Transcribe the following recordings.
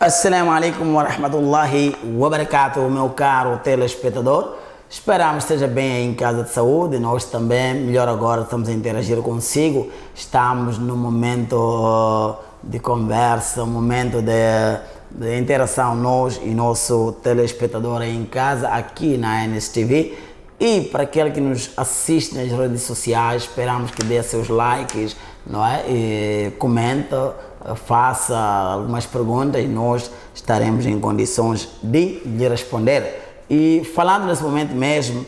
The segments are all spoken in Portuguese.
Assalamu alaikum wa rahmatullahi wa barakatuh, meu caro telespectador. Esperamos que esteja bem aí em casa de saúde. Nós também, melhor agora, estamos a interagir consigo. Estamos no momento de conversa, um momento de interação, nós e nosso telespectador aí em casa, aqui na NSTV. E para aquele que nos assiste nas redes sociais, esperamos que dê seus likes, não é? E comenta, faça algumas perguntas e nós estaremos em condições de lhe responder. E falando nesse momento mesmo,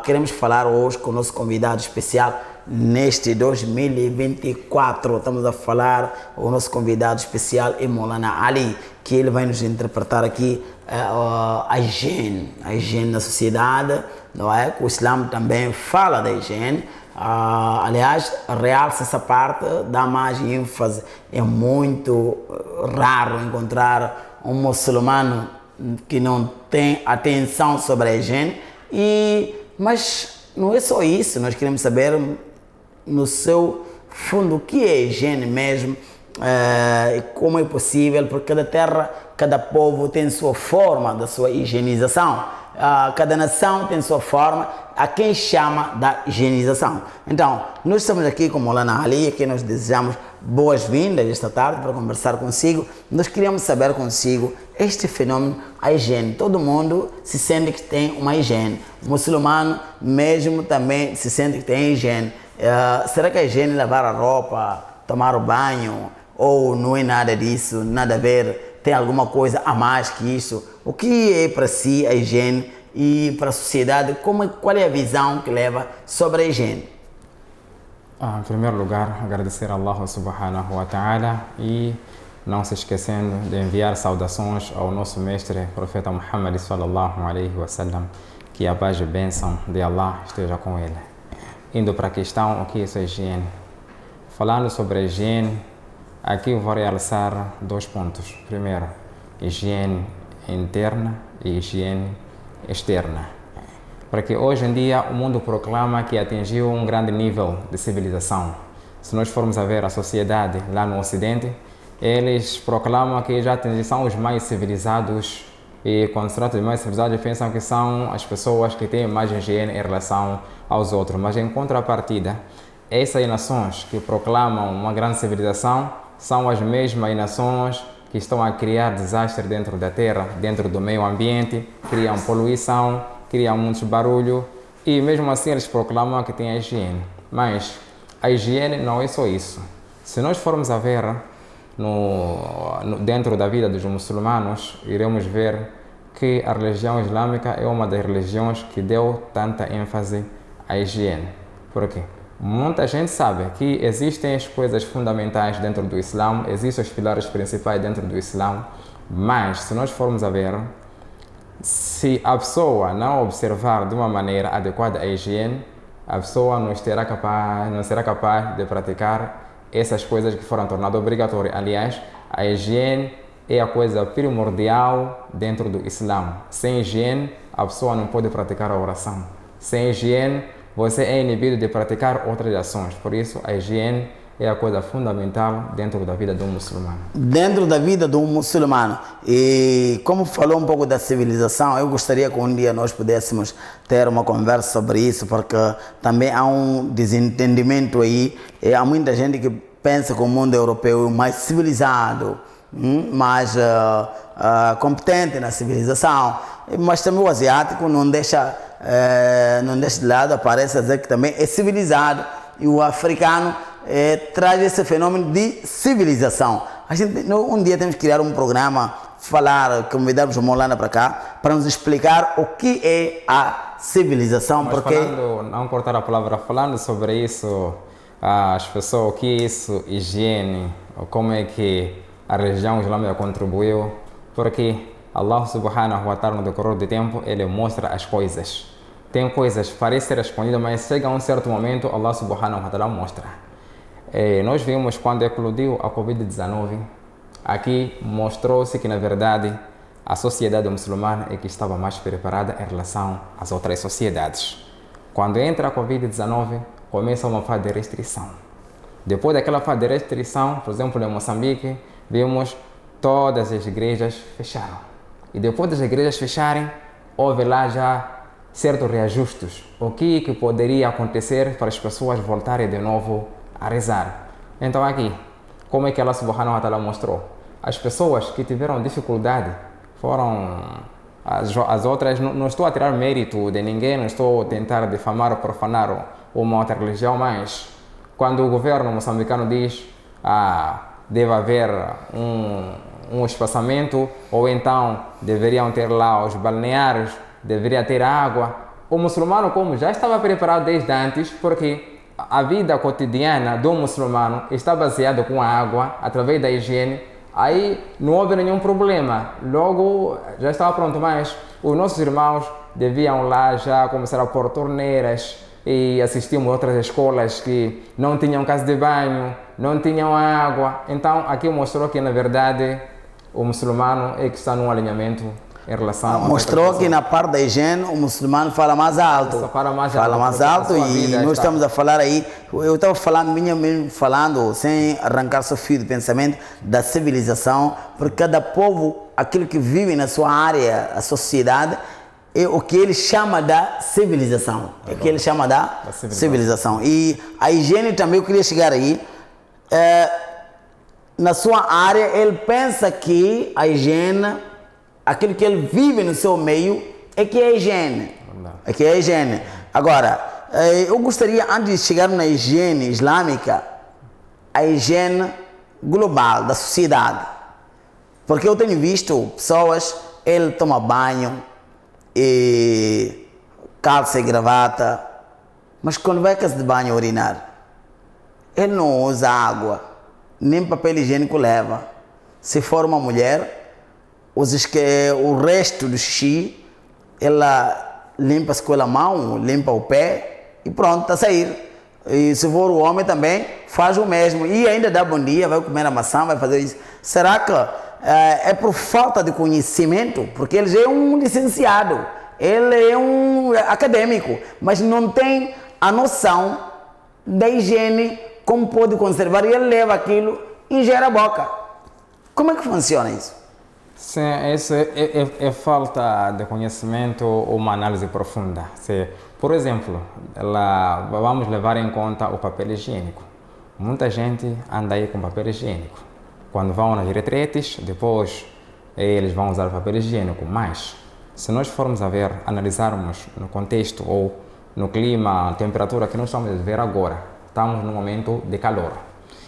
queremos falar hoje com o nosso convidado especial neste 2024. Estamos a falar o nosso convidado especial é Maulana Ali, que ele vai nos interpretar aqui a higiene na sociedade, não é? O Islã também fala da higiene. Aliás, realça essa parte, dá mais ênfase. É muito raro encontrar um muçulmano que não tem atenção sobre a higiene. Mas não é só isso, nós queremos saber no seu fundo o que é higiene mesmo, como é possível, porque cada terra, cada povo tem sua forma da sua higienização. Cada nação tem sua forma, a quem chama da higienização. Então, nós estamos aqui com Maulana Ali, a quem nós desejamos boas-vindas esta tarde para conversar consigo. Nós queríamos saber consigo este fenômeno, a higiene. Todo mundo se sente que tem uma higiene. O muçulmano mesmo também se sente que tem higiene. Será que a higiene é lavar a roupa, tomar o banho, ou não é nada disso, nada a ver? Tem alguma coisa a mais que isso? O que é para si a higiene e para a sociedade? Qual é a visão que leva sobre a higiene? Em primeiro lugar, agradecer a Allah subhanahu wa ta'ala e não se esquecendo de enviar saudações ao nosso mestre, profeta Muhammad sallallahu alaihi wasallam, que a paz e bênção de Allah esteja com ele. Indo para a questão, o que é essa higiene? Falando sobre a higiene, aqui eu vou realçar dois pontos. Primeiro, higiene interna e higiene externa. Porque hoje em dia o mundo proclama que atingiu um grande nível de civilização. Se nós formos a ver a sociedade lá no Ocidente, eles proclamam que já são os mais civilizados, e quando se trata de mais civilizados pensam que são as pessoas que têm mais higiene em relação aos outros. Mas em contrapartida, essas nações que proclamam uma grande civilização são as mesmas nações que estão a criar desastre dentro da terra, dentro do meio ambiente, criam poluição, criam muito barulho e mesmo assim eles proclamam que tem a higiene. Mas a higiene não é só isso. Se nós formos a ver dentro da vida dos muçulmanos, iremos ver que a religião islâmica é uma das religiões que deu tanta ênfase à higiene. Por quê? Muita gente sabe que existem as coisas fundamentais dentro do Islã, existem os pilares principais dentro do Islã, mas se nós formos a ver, se a pessoa não observar de uma maneira adequada a higiene, a pessoa não será capaz de praticar essas coisas que foram tornadas obrigatórias. Aliás, a higiene é a coisa primordial dentro do Islã. Sem higiene, a pessoa não pode praticar a oração. Sem higiene, você é inibido de praticar outras ações. Por isso, a higiene é a coisa fundamental dentro da vida de um muçulmano. Dentro da vida de um muçulmano. E como falou um pouco da civilização, eu gostaria que um dia nós pudéssemos ter uma conversa sobre isso, porque também há um desentendimento aí. Há muita gente que pensa que o mundo europeu é mais civilizado, mais competente na civilização, mas também o asiático não deixa de lado, aparece a dizer que também é civilizado, e o africano traz esse fenômeno de civilização. A gente, um dia temos que criar um programa, convidarmos o Maulana para cá, para nos explicar o que é a civilização. Mas porque não cortar a palavra, falando sobre isso, as pessoas, o que é isso, higiene, como é que a religião islâmica contribuiu, porque Allah subhanahu wa ta'ala no decorrer do tempo, ele mostra as coisas. Tem coisas que parecem ser escondidas, mas chega a um certo momento, Allah subhanahu wa ta'ala mostra. Nós vimos quando eclodiu a Covid-19, aqui mostrou-se que, na verdade, a sociedade muçulmana é que estava mais preparada em relação às outras sociedades. Quando entra a Covid-19, começa uma fase de restrição. Depois daquela fase de restrição, por exemplo, em Moçambique, vimos todas as igrejas fecharam. E depois das igrejas fecharem, houve lá já certos reajustes. O que poderia acontecer para as pessoas voltarem de novo a rezar? Então aqui, como é que Allah subhanahu wa ta'ala mostrou? As pessoas que tiveram dificuldade foram as outras. Não estou a tirar mérito de ninguém, não estou a tentar difamar ou profanar uma outra religião, mas quando o governo moçambicano diz deve haver um espaçamento, ou então deveriam ter lá os balneários, deveria ter água, o muçulmano, como já estava preparado desde antes, porque a vida cotidiana do muçulmano está baseada com a água, através da higiene, aí não houve nenhum problema, logo já estava pronto, mas os nossos irmãos deviam lá já começar a pôr torneiras, e assistimos a outras escolas que não tinham casa de banho, não tinham água. Então aqui mostrou que na verdade o muçulmano é que está num alinhamento em relação mostrou que na parte da higiene o muçulmano fala mais alto. Fala mais alto e nós estamos a falar aí. Eu estava falando, falando sem arrancar seu fio de pensamento da civilização, porque cada povo, aquilo que vive na sua área, a sociedade, é o que ele chama da civilização. É o que ele chama da civilização. E a higiene também, eu queria chegar aí. Na sua área, ele pensa que a higiene, aquilo que ele vive no seu meio, é que é higiene. É que é higiene. Agora, eu gostaria, antes de chegar na higiene islâmica, a higiene global da sociedade. Porque eu tenho visto pessoas, ele toma banho, e calça e gravata, mas quando vai à casa de banho urinar, ele não usa água, nem papel higiênico leva. Se for uma mulher, o resto do xixi, ela limpa-se com a mão, limpa o pé e pronto, está a sair. E se for o homem também, faz o mesmo. E ainda dá bom dia, vai comer a maçã, vai fazer isso. Será que é por falta de conhecimento? Porque ele já é um licenciado, ele é um acadêmico, mas não tem a noção da higiene, como pode conservar, e ele leva aquilo e gera a boca. Como é que funciona isso? Sim, isso é falta de conhecimento ou uma análise profunda. Por exemplo, vamos levar em conta o papel higiênico. Muita gente anda aí com papel higiênico. Quando vão nas retretes, depois eles vão usar papel higiênico. Mas, se nós formos a ver, analisarmos no contexto ou no clima, temperatura que nós estamos a ver agora, estamos num momento de calor.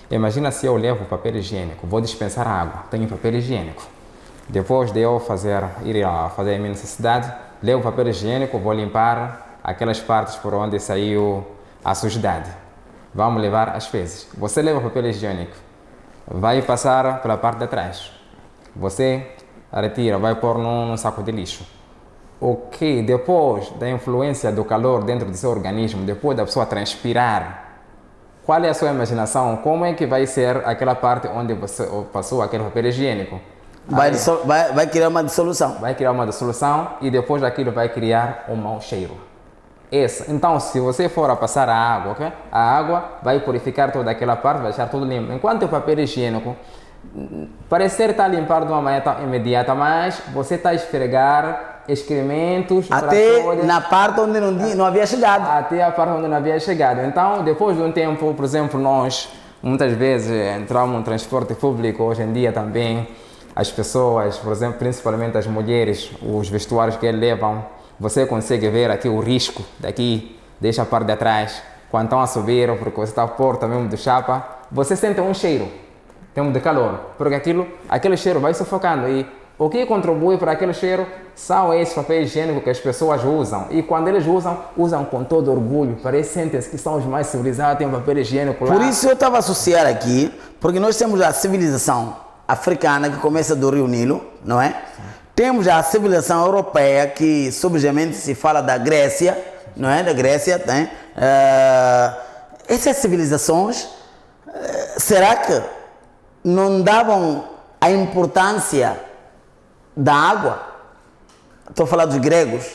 Imagina se eu levo papel higiênico, vou dispensar água, tenho papel higiênico. Depois de eu ir a fazer a minha necessidade, levo o papel higiênico, vou limpar aquelas partes por onde saiu a sujidade. Vamos levar as fezes. Você leva o papel higiênico, vai passar pela parte de trás. Você retira, vai pôr num saco de lixo. O que depois da influência do calor dentro do seu organismo, depois da pessoa transpirar, qual é a sua imaginação? Como é que vai ser aquela parte onde você passou aquele papel higiênico? Vai criar uma dissolução. Vai criar uma dissolução e depois daquilo vai criar um mau cheiro. Então, se você for a passar a água, okay? A água vai purificar toda aquela parte, vai deixar tudo limpo. Enquanto o papel higiênico parecer estar limpado de uma maneira imediata, mas você está a esfregar excrementos até na parte onde não havia chegado. Até a parte onde não havia chegado. Então, depois de um tempo, por exemplo, nós muitas vezes entramos no transporte público, hoje em dia também, as pessoas, por exemplo, principalmente as mulheres, os vestuários que eles levam, você consegue ver aqui o risco daqui, deixa a parte de trás, quando estão a subir, porque você está a pôr também do chapa, você sente um cheiro, tem de calor, porque aquele cheiro vai sufocando. E o que contribui para aquele cheiro são esses papéis higiênicos que as pessoas usam. E quando eles usam com todo orgulho, sentem-se que são os mais civilizados, tem um papel higiênico lá. Por isso eu estava a associar aqui, porque nós temos a civilização africana que começa do Rio Nilo, não é? Sim. Temos a civilização europeia que subjamente se fala da Grécia, não é? Da Grécia, né? Essas civilizações, será que não davam a importância da água? Estou a falar dos gregos,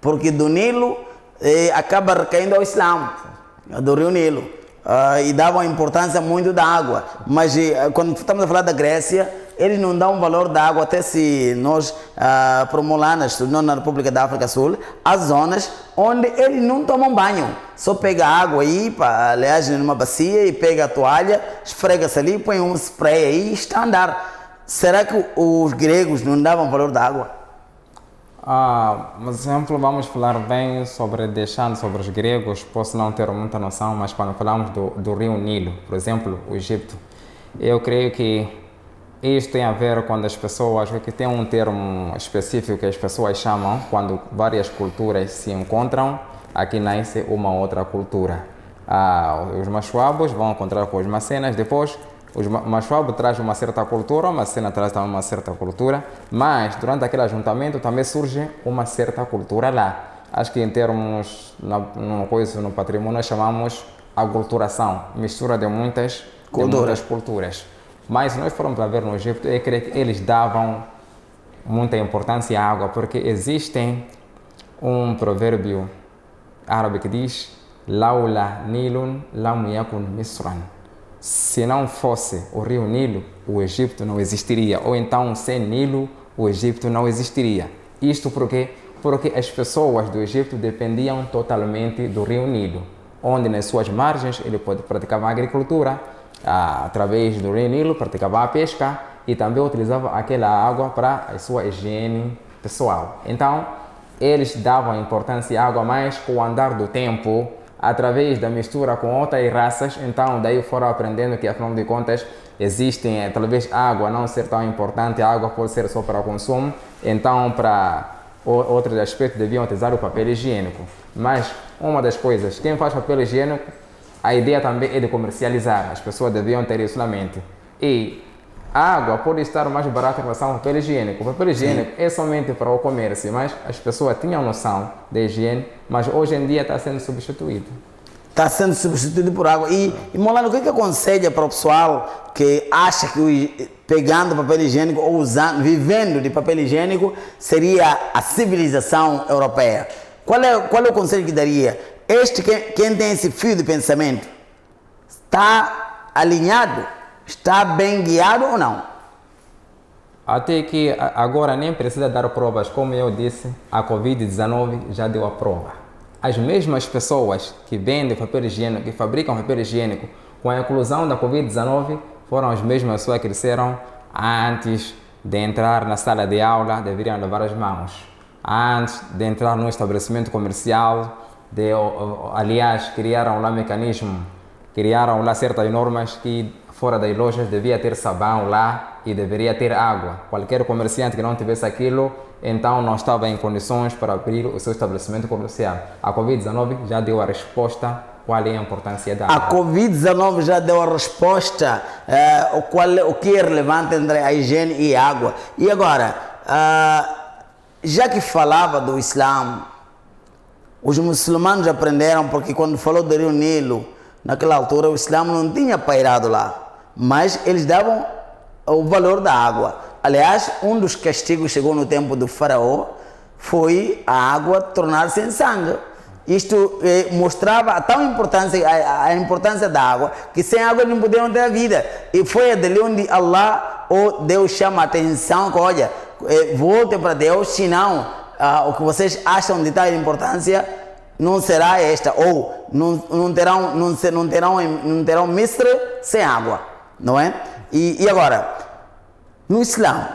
porque do Nilo acaba recaindo ao Islã, do Rio Nilo. E davam importância muito da água, mas quando estamos a falar da Grécia, eles não dão valor da água, até se nós promulanas, não na República da África Sul, há zonas onde eles não tomam banho. Só pega água aí, aliás, numa bacia e pega a toalha, esfrega-se ali, põe um spray aí e está a andar. Será que os gregos não davam valor da água? Por exemplo, vamos falar bem deixando sobre os gregos, posso não ter muita noção, mas quando falamos do rio Nilo, por exemplo, o Egito, eu creio que isto tem a ver quando as pessoas, que tem um termo específico que as pessoas chamam, quando várias culturas se encontram, aqui nasce uma outra cultura. Os machuabos vão encontrar com os macenas, depois os machuabos trazem uma certa cultura, a macena traz também uma certa cultura, mas durante aquele ajuntamento também surge uma certa cultura lá. Acho que em termos, no patrimônio, nós chamamos aculturação, mistura de muitas culturas. Mas se nós formos para ver no Egito, eu creio que eles davam muita importância à água, porque existe um provérbio árabe que diz Laula Nilun lam yakun Misran. Se não fosse o rio Nilo, o Egito não existiria. Ou então, sem Nilo, o Egito não existiria. Isto porque as pessoas do Egito dependiam totalmente do rio Nilo, onde nas suas margens ele praticava a agricultura, através do rio Nilo praticava a pesca e também utilizava aquela água para a sua higiene pessoal. Então, eles davam importância à água, mas com o andar do tempo, através da mistura com outras raças, então daí foram aprendendo que, afinal de contas, existem, talvez a água não ser tão importante, a água pode ser só para o consumo, então para outros aspectos deviam utilizar o papel higiênico. Mas uma das coisas, quem faz papel higiênico, a ideia também é de comercializar, as pessoas deviam ter isso na mente. E a água pode estar mais barata em relação ao papel higiênico. O papel higiênico é somente para o comércio, mas as pessoas tinham noção da higiene, mas hoje em dia está sendo substituído. Está sendo substituído por água. E Molano, o que aconselha para o pessoal que acha que pegando papel higiênico ou vivendo de papel higiênico seria a civilização europeia? Qual é o conselho que daria? Quem tem esse fio de pensamento está alinhado? Está bem guiado ou não? Até que agora nem precisa dar provas, como eu disse, a Covid-19 já deu a prova. As mesmas pessoas que vendem papel higiênico, que fabricam papel higiênico, com a inclusão da Covid-19, foram as mesmas pessoas que disseram antes de entrar na sala de aula, deveriam lavar as mãos. Antes de entrar num estabelecimento comercial, aliás, criaram lá mecanismo, criaram lá certas normas que fora das lojas devia ter sabão lá e deveria ter água. Qualquer comerciante que não tivesse aquilo, então não estava em condições para abrir o seu estabelecimento comercial. A Covid-19 já deu a resposta qual é a importância da água. A Covid-19 já deu a resposta o que é relevante entre a higiene e a água. E agora, já que falava do Islã, os muçulmanos aprenderam, porque quando falou do rio Nilo, naquela altura o Islã não tinha pairado lá, mas eles davam o valor da água. Aliás, um dos castigos chegou no tempo do faraó, foi a água tornar-se em sangue. Isto mostrava a importância da água, que sem água não podiam ter a vida. E foi dali onde Allah, ou Deus, chama a atenção, que olha, voltem para Deus, senão o que vocês acham de tal importância não será esta, ou não terão mistre sem água, não é? E agora, no Islã?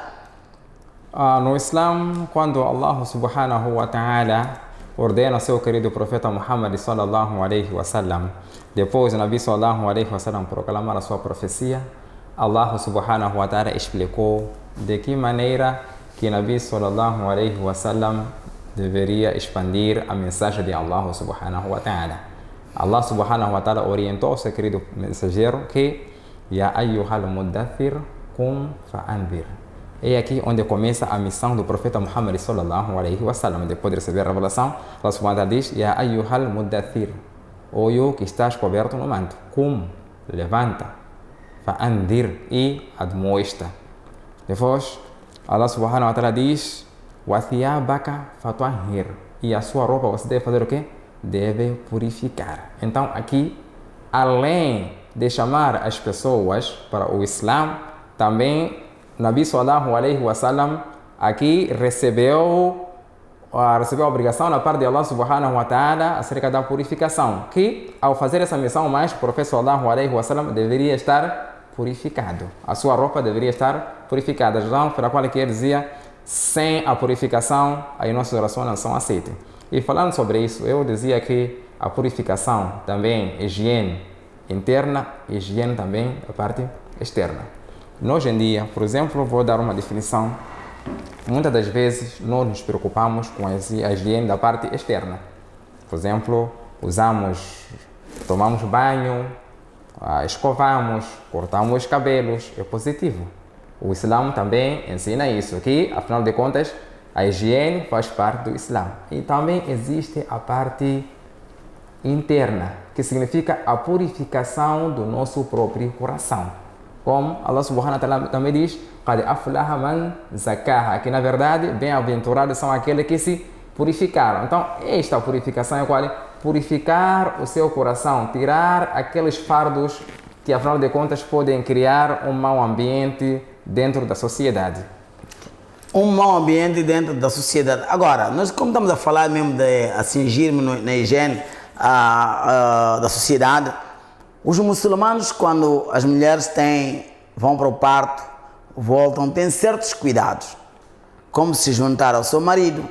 No Islã, quando Allah subhanahu wa ta'ala ordena seu querido profeta Muhammad sallallahu alaihi wasallam, depois o Nabi sallallahu alaihi wasallam proclamar a sua profecia, Allah subhanahu wa ta'ala explicou de que maneira que Nabi sallallahu alaihi wasallam deveria expandir a mensagem de Allah subhanahu wa ta'ala. Allah subhanahu wa ta'ala orientou seu querido mensageiro que Ya ayyuhal muddathir kum fa'andir. É aqui onde começa a missão do profeta Muhammad sallallahu alaihi wasallam. Depois de receber a revelação, Allah subhanahu wa ta'ala diz Ya ayyuhal muddathir, ou eu que estás coberto no manto, kum, levanta, fa'andir, e admoesta. Depois Allah subhanahu wa ta'ala diz Wa thiyabaka fatahhir, e a sua roupa você deve fazer o quê? Deve purificar. Então aqui, além de chamar as pessoas para o Islã, também Nabi sallallahu alaihi wasallam aqui recebeu a obrigação na parte de Allah subhanahu wa ta'ala acerca da purificação, que ao fazer essa missão mais, o profeta sallallahu alaihi wasallam deveria estar purificado, a sua roupa deveria estar purificada, razão pela qual ele dizia, sem a purificação as nossas orações não são aceitas. E falando sobre isso, eu dizia que a purificação também é higiene interna e higiene também a parte externa. Hoje em dia, por exemplo, vou dar uma definição. Muitas das vezes nós nos preocupamos com a higiene da parte externa. Por exemplo, tomamos banho, escovamos, cortamos os cabelos, é positivo. O Islã também ensina isso, que afinal de contas a higiene faz parte do Islã. E também existe a parte interna, que significa a purificação do nosso próprio coração. Como Allah subhanahu wa ta'ala também diz, قَدْ أَفْلَحَ مَنْ زَكَّاهَا, que na verdade bem-aventurados são aqueles que se purificaram. Então esta purificação é qual? Purificar o seu coração, tirar aqueles fardos que afinal de contas podem criar um mau ambiente dentro da sociedade. Um mau ambiente dentro da sociedade. Agora, nós como estamos a falar mesmo de atingirmos na higiene da sociedade, os muçulmanos, quando as mulheres vão para o parto, voltam, têm certos cuidados, como se juntar ao seu marido,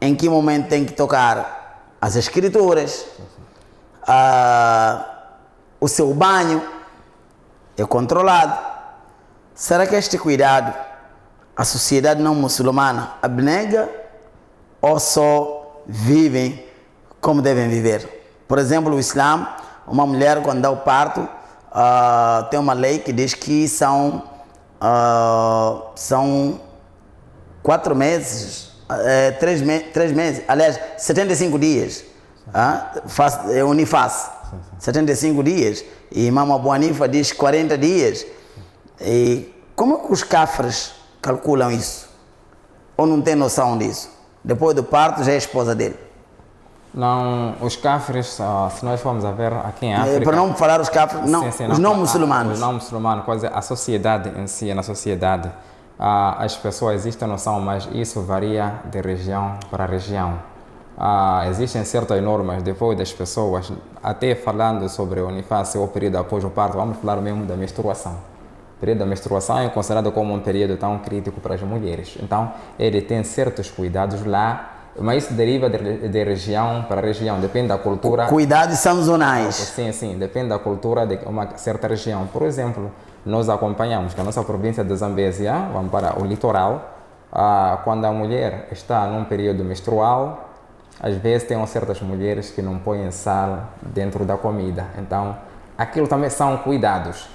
em que momento tem que tocar as escrituras, o seu banho é controlado. Será que este cuidado a sociedade não muçulmana abnega ou só vivem como devem viver? Por exemplo, o Islã, uma mulher quando dá o parto, tem uma lei que diz que são 4 meses, 3 meses, aliás, 75 dias, Unifaz, 75 dias, e Imam Abu Hanifa diz 40 dias. E como é que os cafres calculam isso? Ou não tem noção disso? Depois do parto já é a esposa dele. Não, os cafres, se nós formos a ver aqui em África... Para não falar os cafres, não, sim, os não muçulmanos. Os não muçulmanos, a sociedade em si, na sociedade, as pessoas existem noção, mas isso varia de região para região. Existem certas normas depois das pessoas, até falando sobre o nifas, o período após o parto, vamos falar mesmo da menstruação. O período da menstruação é considerado como um período tão crítico para as mulheres. Então, ele tem certos cuidados lá, mas isso deriva de região para região, depende da cultura. Cuidados sazonais. Sim, depende da cultura de uma certa região. Por exemplo, nós acompanhamos que a nossa província de Zambésia, vamos para o litoral, quando a mulher está num período menstrual, às vezes tem certas mulheres que não põem sal dentro da comida. Então, aquilo também são cuidados.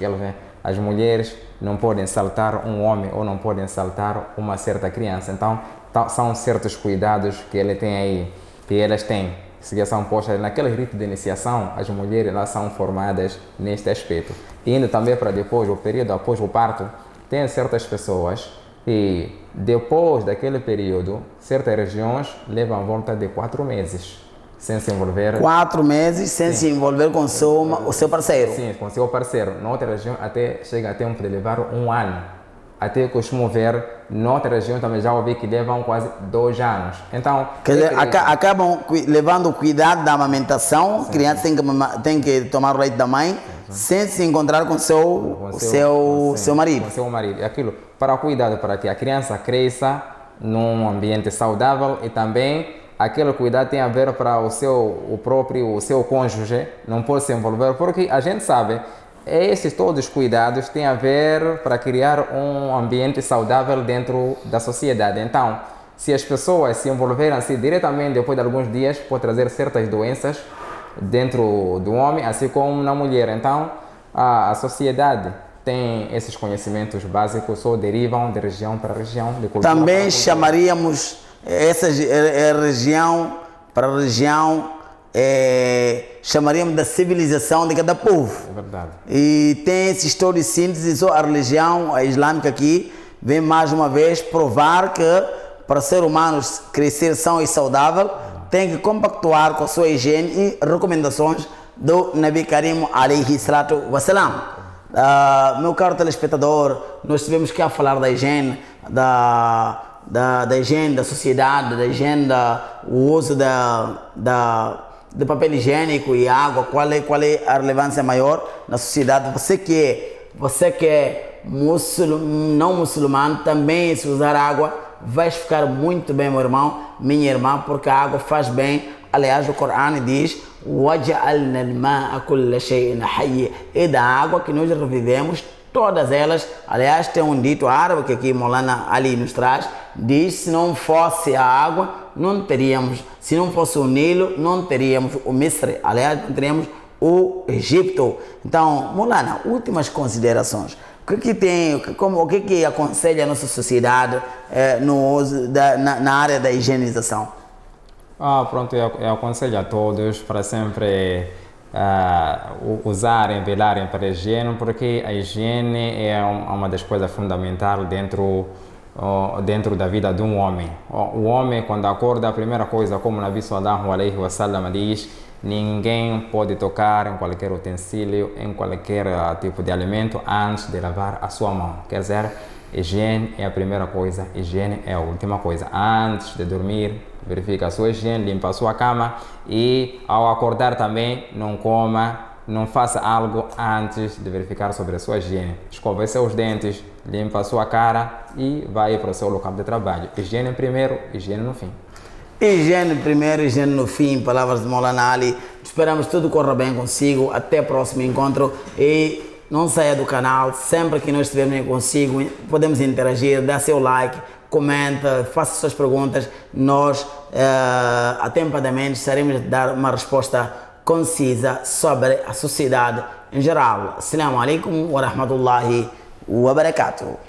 As mulheres não podem saltar um homem ou não podem saltar uma certa criança. Então, são certos cuidados que ele tem aí, que elas têm, que são postas naquele rito de iniciação. As mulheres lá são formadas neste aspecto. E indo também para depois, o período após o parto, tem certas pessoas que depois daquele período, certas regiões levam a volta de 4 meses sem se envolver. 4 meses sem se envolver com o seu parceiro? Sim, com o seu parceiro. Na outra região chega a tempo de levar 1 ano. Até costumo ver, noutra região também já ouvi que levam quase 2 anos. Então, quer dizer, acabam levando o cuidado da amamentação, a criança tem que tomar o leite da mãe, sem se encontrar com seu marido. Com seu marido. Aquilo, para cuidado, para que a criança cresça num ambiente saudável, e também aquele cuidado tem a ver para o seu cônjuge, não pode se envolver, porque a gente sabe, esses todos os cuidados têm a ver para criar um ambiente saudável dentro da sociedade. Então, se as pessoas se envolverem assim diretamente depois de alguns dias, pode trazer certas doenças dentro do homem, assim como na mulher. Então, a sociedade tem esses conhecimentos básicos, só derivam de região para região, de cultura. Também chamaríamos essa região para região, chamaríamos da civilização de cada povo. É verdade. E tem esse historicíntese, só a religião islâmica aqui vem mais uma vez provar que para ser humano crescer são e saudável, tem que compactuar com a sua higiene e recomendações do Nabi Karim alayhi salatu wassalam. Meu caro telespectador, nós tivemos que falar da higiene, da higiene da sociedade, da higiene, o uso de papel higiênico e água, qual é a relevância maior na sociedade. Você que é não muçulmano, também se usar água, vai ficar muito bem, meu irmão, minha irmã, porque a água faz bem. Aliás, o Corão diz: وَجَعَلْنَا الْمَاءَ كُلَّ شَيْءٍ حَيٍّ. É da água que nós revivemos, todas elas. Aliás, tem um dito árabe que aqui Maulana Ali nos traz, diz: se não fosse a água, não teríamos, se não fosse o Nilo, não teríamos o Misri, aliás, não teríamos o Egito. Então, Maulana, últimas considerações. O que aconselha a nossa sociedade no uso na área da higienização? Pronto, eu aconselho a todos para sempre usarem, velarem para a higiene, porque a higiene é uma das coisas fundamentais dentro da vida de um homem. O homem, quando acorda, a primeira coisa, como o Nabi sallallahu alaihi wasallam diz, ninguém pode tocar em qualquer utensílio, em qualquer tipo de alimento antes de lavar a sua mão. Quer dizer, higiene é a primeira coisa, higiene é a última coisa. Antes de dormir, verifica a sua higiene, limpa a sua cama e ao acordar também não coma, não faça algo antes de verificar sobre a sua higiene. Escova seus dentes, limpa a sua cara e vai para o seu local de trabalho. Higiene primeiro, higiene no fim. Higiene primeiro, higiene no fim, palavras de Maulana Ali. Esperamos que tudo corra bem consigo. Até o próximo encontro e não saia do canal. Sempre que nós estivermos consigo, podemos interagir, dá seu like, comenta, faça suas perguntas. Nós, atempadamente, estaremos a dar uma resposta concisa sobre a sociedade em geral. Assalamu alaikum wa rahmatullahi wa barakatuh.